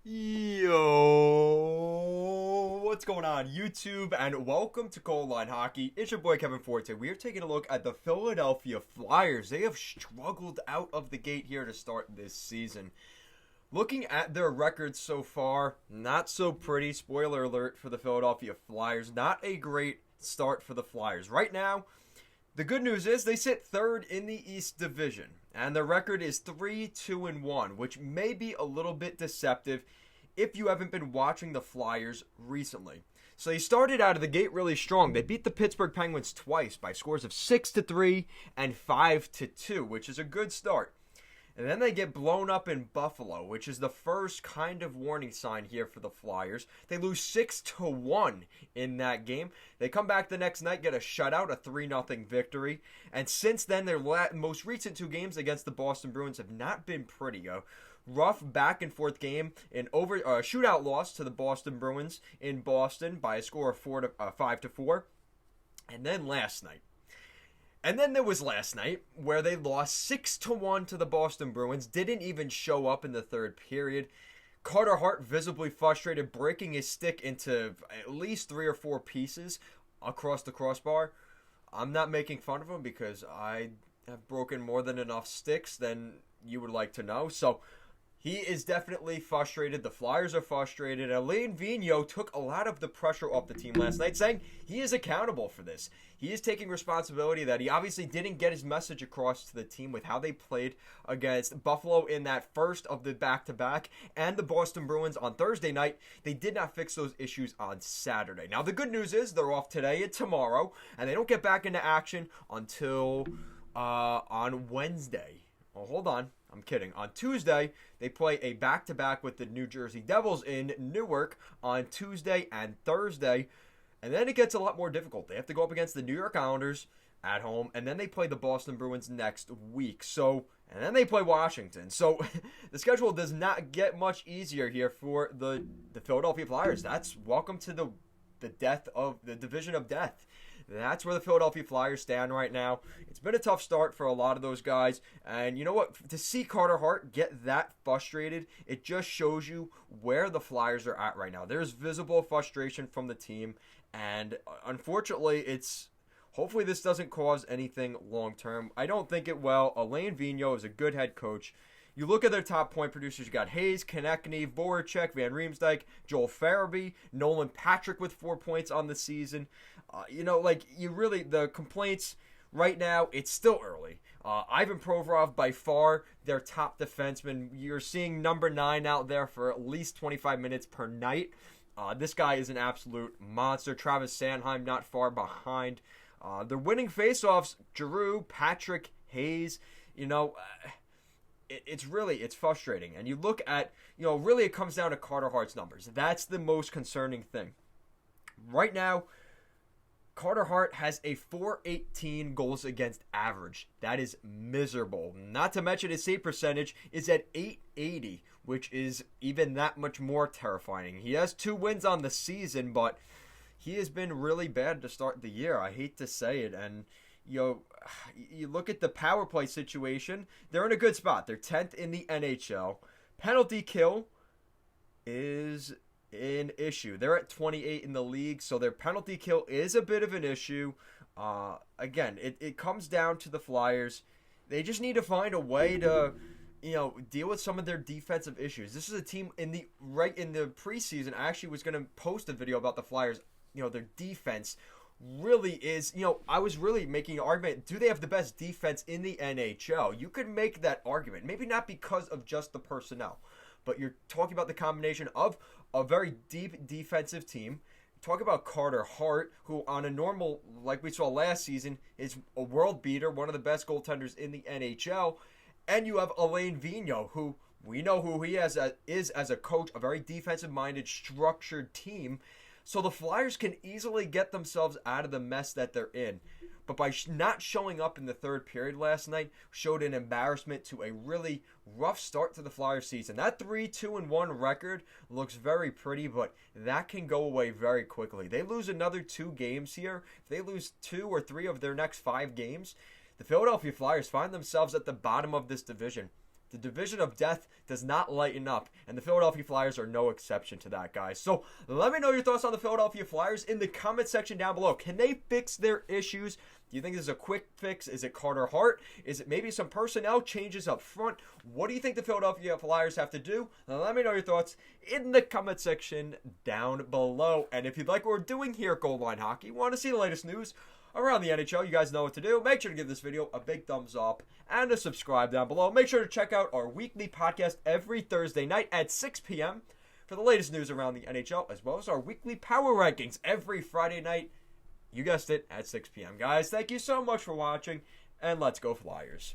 Yo, what's going on, YouTube? And welcome to Goal Line Hockey. It's your boy Kevin Forte. We are taking a look at the Philadelphia Flyers. They have struggled out of the gate here to start this season. Looking at their record so far, not so pretty. Spoiler alert for the Philadelphia Flyers. Not a great start for the Flyers. Right now, the good news is they sit third in the East Division, and their record is 3-2-1, which may be a little bit deceptive if you haven't been watching the Flyers recently. So they started out of the gate really strong. They beat the Pittsburgh Penguins twice by scores of 6-3 and 5-2, which is a good start. And then they get blown up in Buffalo, which is the first kind of warning sign here for the Flyers. They lose 6-1 in that game. They come back the next night, get a shutout, a 3-0 victory. And since then, their most recent two games against the Boston Bruins have not been pretty. A rough back and forth game, an shootout loss to the Boston Bruins in Boston by a score of 5-4. And then last night. And then there was last night where they lost 6-1 to the Boston Bruins. Didn't even show up in the third period. Carter Hart visibly frustrated, breaking his stick into at least 3 or 4 pieces across the crossbar. I'm not making fun of him because I have broken more than enough sticks than you would like to know. So he is definitely frustrated. The Flyers are frustrated. Alain Vigneault took a lot of the pressure off the team last night, saying he is accountable for this. He is taking responsibility that he obviously didn't get his message across to the team with how they played against Buffalo in that first of the back-to-back and the Boston Bruins on Thursday night. They did not fix those issues on Saturday. Now, the good news is they're off today and tomorrow, and they don't get back into action until on Wednesday. Oh, hold on. I'm kidding. On Tuesday, they play a back-to-back with the New Jersey Devils in Newark on Tuesday and Thursday. And then it gets a lot more difficult. They have to go up against the New York Islanders at home, and then they play the Boston Bruins next week. And then they play Washington. So the schedule does not get much easier here for the Philadelphia Flyers. That's welcome to the division of death. That's where the Philadelphia Flyers stand right now. It's been a tough start for a lot of those guys. And you know what? To see Carter Hart get that frustrated, it just shows you where the Flyers are at right now. There's visible frustration from the team. And unfortunately, hopefully this doesn't cause anything long-term. I don't think it will. Alain Vigneault is a good head coach. You look at their top point producers, you got Hayes, Konechny, Voracek, Van Riemsdyk, Joel Farabee, Nolan Patrick with 4 points on the season. The complaints right now, it's still early. Ivan Provorov, by far their top defenseman. You're seeing number 9 out there for at least 25 minutes per night. This guy is an absolute monster. Travis Sanheim not far behind. They're winning faceoffs. Giroux, Patrick, Hayes, it's frustrating. And you look at, really it comes down to Carter Hart's numbers. That's the most concerning thing. Right now, Carter Hart has a .418 goals against average. That is miserable. Not to mention his save percentage is at .880, which is even that much more terrifying. He has 2 wins on the season, but he has been really bad to start the year. I hate to say it. And you look at the power play situation, they're in a good spot. They're 10th in the NHL. Penalty kill is an issue. They're at 28 in the league, so their penalty kill is a bit of an issue. Again, it comes down to the Flyers. They just need to find a way to, deal with some of their defensive issues. This is a team in the preseason. I actually was going to post a video about the Flyers. Their defense really is, I was really making an argument. Do they have the best defense in the NHL? You could make that argument. Maybe not because of just the personnel, but you're talking about the combination of a very deep defensive team. Talk about Carter Hart, who on a normal, like we saw last season, is a world beater, one of the best goaltenders in the NHL. And you have Alain Vigneault, who we know who he is as a coach, a very defensive-minded, structured team. So the Flyers can easily get themselves out of the mess that they're in. But by not showing up in the third period last night, showed an embarrassment to a really rough start to the Flyers season. That 3-2-1 record looks very pretty, but that can go away very quickly. They lose another 2 games here. If they lose 2 or 3 of their next 5 games, the Philadelphia Flyers find themselves at the bottom of this division. The division of death does not lighten up, and the Philadelphia Flyers are no exception to that, guys. So let me know your thoughts on the Philadelphia Flyers in the comment section down below. Can they fix their issues? Do you think this is a quick fix? Is it Carter Hart? Is it maybe some personnel changes up front? What do you think the Philadelphia Flyers have to do? Let me know your thoughts in the comment section down below. And if you'd like what we're doing here at Goal Line Hockey, want to see the latest news around the NHL, you guys know what to do. Make sure to give this video a big thumbs up and to subscribe down below. Make sure to check out our weekly podcast every Thursday night at 6 p.m. for the latest news around the NHL, as well as our weekly power rankings every Friday night. You guessed it, at 6 p.m. Guys, thank you so much for watching, and let's go Flyers.